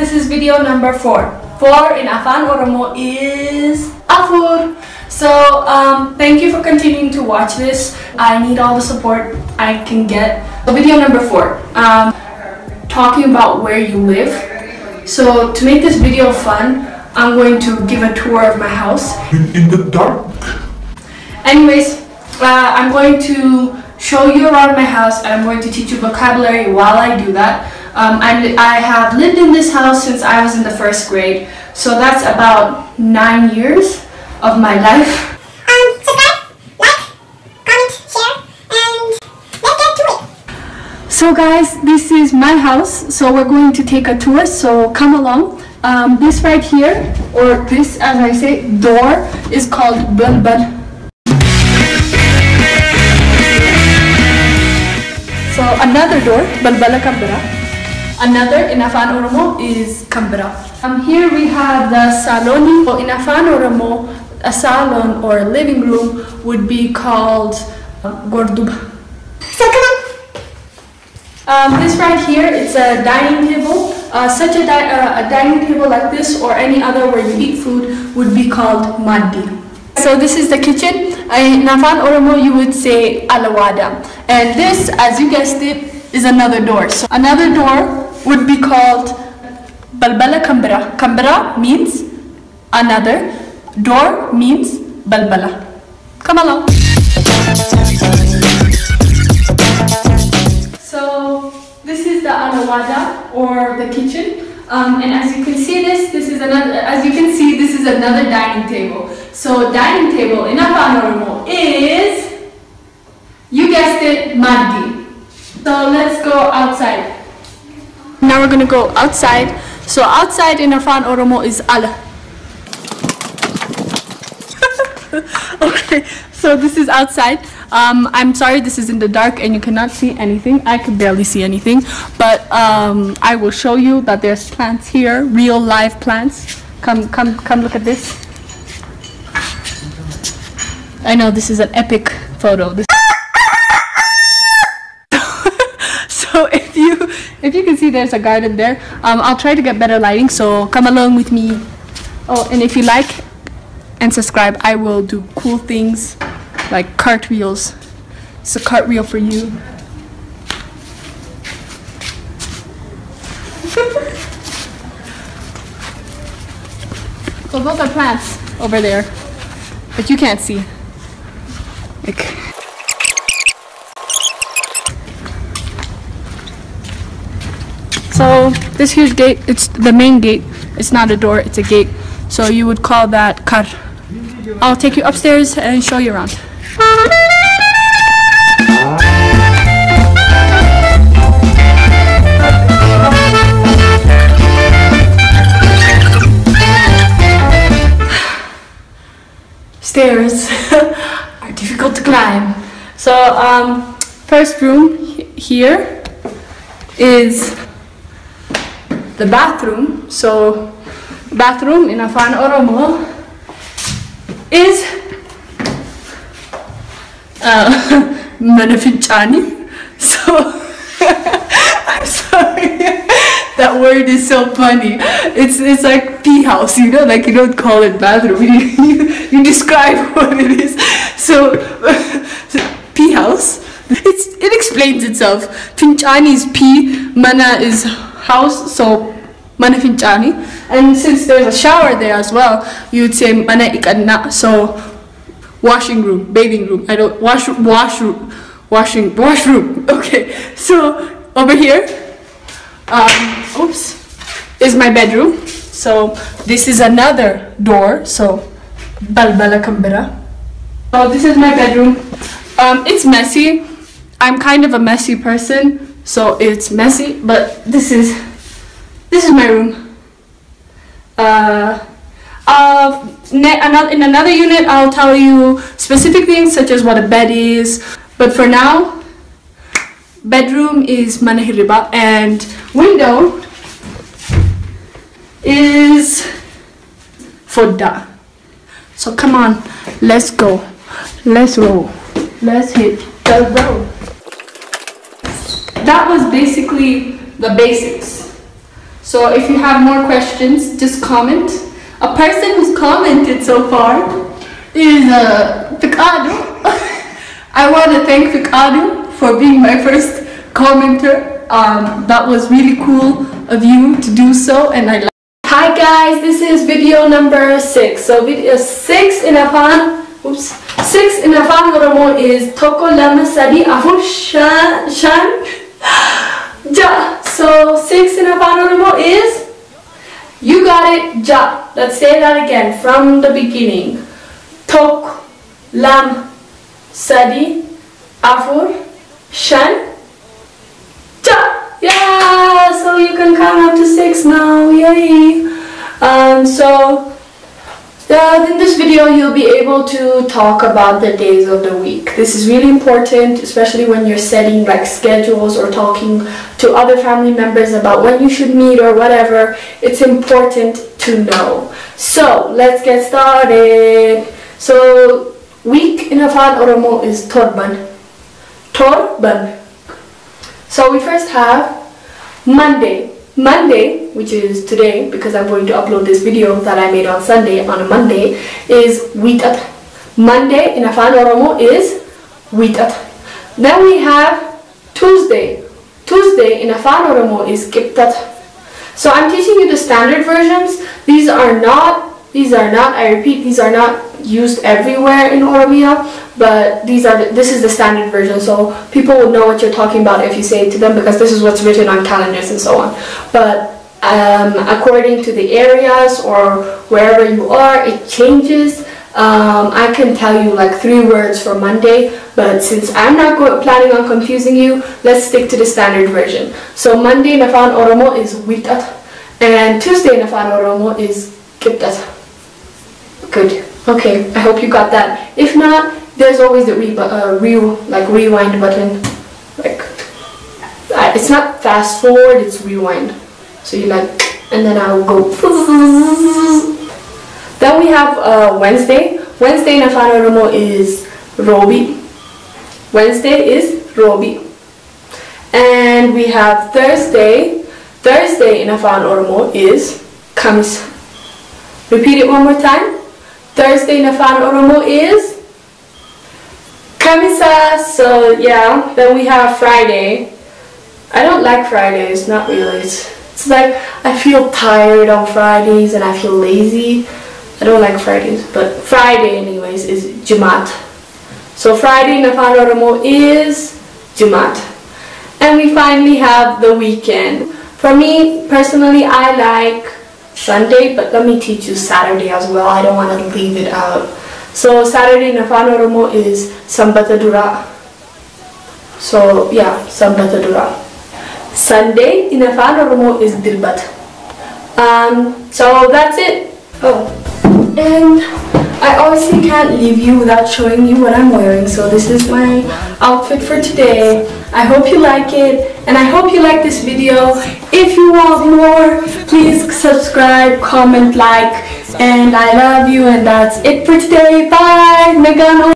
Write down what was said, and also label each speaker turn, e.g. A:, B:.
A: this is video number 4. 4 in Afaan Oromo is Afur. So thank you for continuing to watch this. I need all the support I can get. So video number 4, talking about where you live. So to make this video fun, I'm going to give a tour of my house
B: in the dark.
A: Anyways, I'm going to show you around my house, and I'm going to teach you vocabulary while I do that. I have lived in this house since I was in the 1st grade, so that's about 9 years of my life.
C: Subscribe, like, comment, share, and let's get to it.
A: So guys, this is my house, so we're going to take a tour, so come along. This right here, or this as I say, door, is called balbal. So another door, balbala kambara. Another in Afaan Oromo is kambara. Here we have the saloni. So in Afaan Oromo, a salon or a living room would be called Goradhaa.
C: So come on.
A: This right here, it's a dining table. Such a dining table like this or any other where you eat food would be called maddi. So this is the kitchen. In Afaan Oromo, you would say alawada. And this, as you guessed it, is another door. So another door would be called balbala kambara. Kambara means another. Door means balbala. Come along. So this is the alawada or the kitchen. And as you can see this is another. As you can see, this is another dining table. So dining table in Afaan Oromo is, you guessed it, maddi. So let's go outside. Now we're gonna go outside. So outside in Afaan Oromo is ala. Okay, so this is outside. I'm sorry this is in the dark and you cannot see anything. I could barely see anything, but I will show you that there's plants here, real live plants. Come look at this. I know this is an epic photo. So if you can see, there's a garden there. I'll try to get better lighting, so come along with me. Oh, and if you like and subscribe, I will do cool things like cartwheels. It's a cartwheel for you. So those are plants over there, but you can't see. Like, so this huge gate, it's the main gate. It's not a door, it's a gate. So you would call that kar. I'll take you upstairs and show you around. Stairs are difficult to climb. So first room here is the bathroom. So bathroom in Afaan Oromo is manafinchani. So I'm sorry, that word is so funny. It's like pee house, you know, like you don't call it bathroom, you describe what it is. So pee house, it explains itself. Finchani is pee, mana is house, so mana finchani. And since there's a shower there as well, you would say mana ikanna. So washing room, bathing room. I don't washroom. Okay, so over here, oops, is my bedroom. So this is another door. So balbala kambara. So this is my bedroom. It's messy. I'm kind of a messy person, so it's messy. But this is my room. In another unit, I'll tell you specific things such as what a bed is. But for now, bedroom is manahiriba and window is fodda. So come on, let's go. Let's roll. Let's hit the road. That was basically the basics. So if you have more questions, just comment. A person who's commented so far is Picado. I want to thank Picado for being my first commenter. That was really cool of you to do so, and I like. Hi guys, this is video number 6. So video 6 in Afaan. 6 in Afaan Oromo is Toko Lama Sadi Afur Shan Ja. So 6 in Afaan Oromo is, you got it, Ja. Let's say that again from the beginning. Tok Lam Sadi Afur Shan Ja. Yeah, so you can count up to 6 now. Yay. In this video you'll be able to talk about the days of the week. This is really important, especially when you're setting like schedules or talking to other family members about when you should meet or whatever. It's important to know. So let's get started. So week in Afaan Oromo is Torban. Torban. So we first have Monday. Monday, which is today, because I'm going to upload this video that I made on Sunday on a Monday, is Witat. Monday in Afaan Oromo is Witat. Then we have Tuesday. Tuesday in Afaan Oromo is Kiptat. So I'm teaching you the standard versions. These are not, I repeat, these are not used everywhere in Oromia, but this is the standard version, so people will know what you're talking about if you say it to them, because this is what's written on calendars and so on. But according to the areas or wherever you are, it changes. I can tell you like 3 words for Monday, but since I'm not planning on confusing you, let's stick to the standard version. So Monday in Afaan Oromo is Witat, and Tuesday in Afaan Oromo is Kiptat. Good. Okay, I hope you got that. If not, there's always the rewind button. Like, it's not fast forward, it's rewind. So you like, and then I'll go. Then we have Wednesday. Wednesday in Afaan Oromo is Robi. Wednesday is Robi. And we have Thursday. Thursday in Afaan Oromo is Kamis. Repeat it one more time. Thursday in Afaan Oromo is Kamisa. So yeah, then we have Friday. I don't like Fridays, not really. It's like I feel tired on Fridays and I feel lazy. I don't like Fridays, but Friday anyways is Jumat. So Friday in Afaan Oromo is Jumat. And we finally have the weekend. For me personally, I like Sunday, but let me teach you Saturday as well. I don't want to leave it out. So Saturday in Afaan Oromo is Sambatadura. So yeah, Sambatadura. Sunday in Afaan Oromo is Dilbat. So that's it. Oh, and I obviously can't leave you without showing you what I'm wearing. So this is my outfit for today. I hope you like it, and I hope you like this video. If you want more, please subscribe, comment, like, and I love you, and that's it for today. Bye!